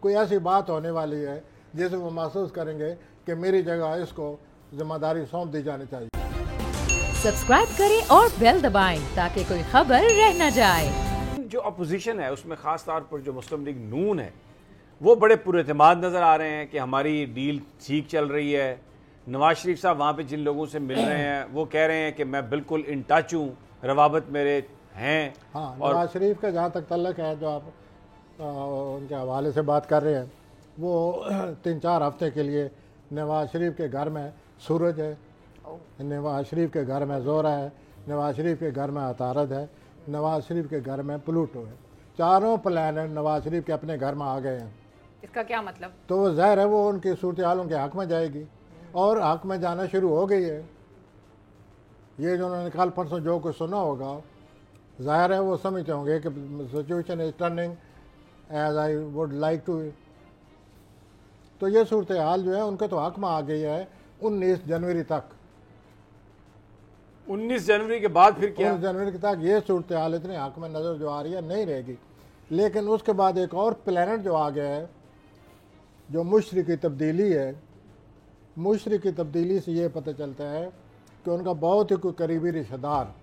कोई ऐसी बात होने वाली है जिसे वो महसूस करेंगे कि मेरी जगह इसको जिम्मेदारी सौंप दी जानी चाहिए। सब्सक्राइब करें और बेल दबाएं ताकि कोई खबर रह न जाए। जो अपोजिशन है उसमें ख़ास तौर पर जो मुस्लिम लीग नून है वो बड़े पुरएतमाद नज़र आ रहे हैं कि हमारी डील ठीक चल रही है। नवाज शरीफ साहब वहाँ पे जिन लोगों से मिल रहे हैं वो कह रहे हैं कि मैं बिल्कुल इन टच हूँ, रवाबत मेरे हैं। हाँ, और नवाज शरीफ का जहाँ तक तल्लक है, जो आप उनके हवाले से बात कर रहे हैं, वो 3-4 हफ्ते के लिए नवाज शरीफ के घर में सूरज है, नवाज शरीफ के घर में जोरा है, नवाज शरीफ के घर में अतारद है, नवाज शरीफ के घर में प्लूटो है। चारों प्लान नवाज शरीफ के अपने घर में आ गए हैं। इसका क्या मतलब? तो वो ज़ाहिर है वो उनकी सूरत हालों के हक़ में जाएगी और हक़ में जाना शुरू हो गई है। ये जो उन्होंने कल परसों जो कुछ सुना होगा, ज़ाहिर है वो समझते होंगे कि situation is turning as I would like to. तो ये सूरत हाल जो है उनके तो हक़ में आ गई है 19 जनवरी तक। 19 जनवरी के बाद फिर क्या? 19 जनवरी तक ये सूरत हाल इतने हक़ में नज़र जो आ रही है नहीं रहेगी। लेकिन उसके बाद एक और प्लैनेट जो आ गया है, जो मुशरक़ की तब्दीली है। मुशरक़ की तब्दीली से ये पता चलता है कि उनका बहुत ही कोई करीबी रिश्तेदार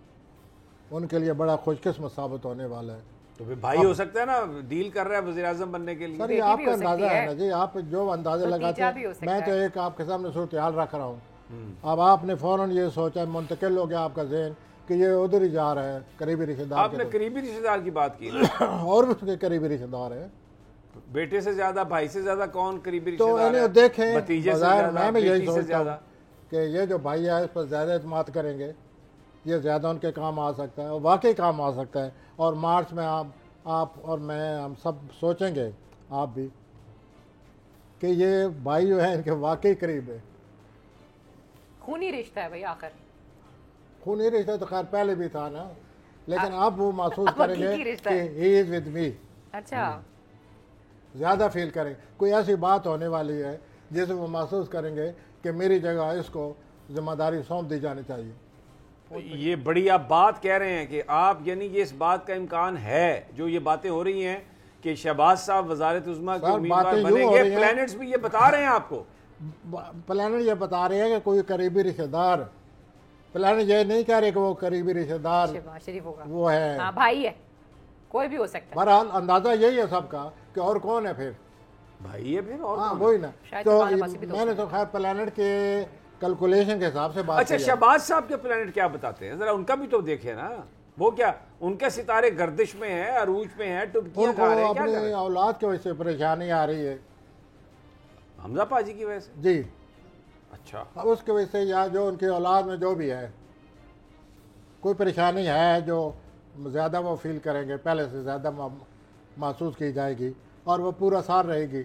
उनके लिए बड़ा खुशकिस्मत साबित होने वाला है। तो फिर भाई हो सकता है ना, डील कर रहा है वज़ीर आज़म बनने के लिए। सर ये आपका अंदाज़ा है ना जी, आप जो अंदाज़ा लगाते हैं, मैं तो एक आपके सामने सूरत हाल रख रहा हूँ। अब आपने फ़ौरन ये सोचा, मुंतकिल हो गया आपका ज़हन कि ये उधर ही जा रहा है करीबी रिश्तेदार। आपने करीबी रिश्तेदार की बात की और भी उसके करीबी रिश्तेदार है। बेटे से ज्यादा, भाई से ज्यादा कौन करीबी तो रिश्तेदार है? देखें, भतीजे से ज्यादा, मैं भी यही बेटी से सोचता हूँ ज्यादा कि ये जो भाई है इस पर ज़्यादा एतमाद करेंगे, ये ज़्यादा उनके काम आ सकता है और वाकई काम आ सकता है। और मार्च में आप और मैं, हम सब सोचेंगे, आप भी, कि ये भाई जो है इनके वाकई करीब है। खूनी रिश्ता है भाई आखिर। खूनी रिश्ता तो खैर पहले भी था ना, लेकिन अब वो महसूस करेंगे कि ही इज़ विद मी। अच्छा, ज़्यादा फील करेंगे। कोई ऐसी बात होने वाली है जिसे वो महसूस करेंगे कि मेरी जगह इसको जिम्मेदारी सौंप दी जानी चाहिए। ये बड़ी आप बात कह रहे हैं कि आप, यानी ये इस बात का इम्कान है, जो ये बातें हो रही हैं कि शहबाज साहब वज़ारत उज़्मा के उम्मीदवार बनेंगे, प्लैनेट्स भी ये बता रहे हैं आपको। प्लानट ये बता रहे हैं कि कोई करीबी रिश्तेदार, प्लानट ये नहीं कह रहे कि वो करीबी रिश्तेदार शरीफ होगा, वो है। हाँ, भाई है, कोई भी हो सकता है। बहरहाल अंदाजा यही है सबका कि और कौन है फिर, भाई है फिर, और हाँ वही ना। तो मैंने तो खैर प्लानट के कैलकुलेशन के हिसाब से बात। अच्छा, शहबाज साहब के प्लैनेट क्या बताते हैं, जरा उनका भी तो देखें ना। वो क्या, उनके सितारे गर्दिश में है, अरूज में है, टुबकियां खा रहे हैं, क्या कर रहे हैं? अपनी औलाद की वजह से परेशानी आ रही है, हमजा पाजी की वजह से। जी अच्छा, उसकी वजह से, या जो उनकी औलाद में जो भी है कोई परेशानी है जो ज़्यादा वो फील करेंगे, पहले से ज़्यादा महसूस की जाएगी और वो पूरा साल रहेगी।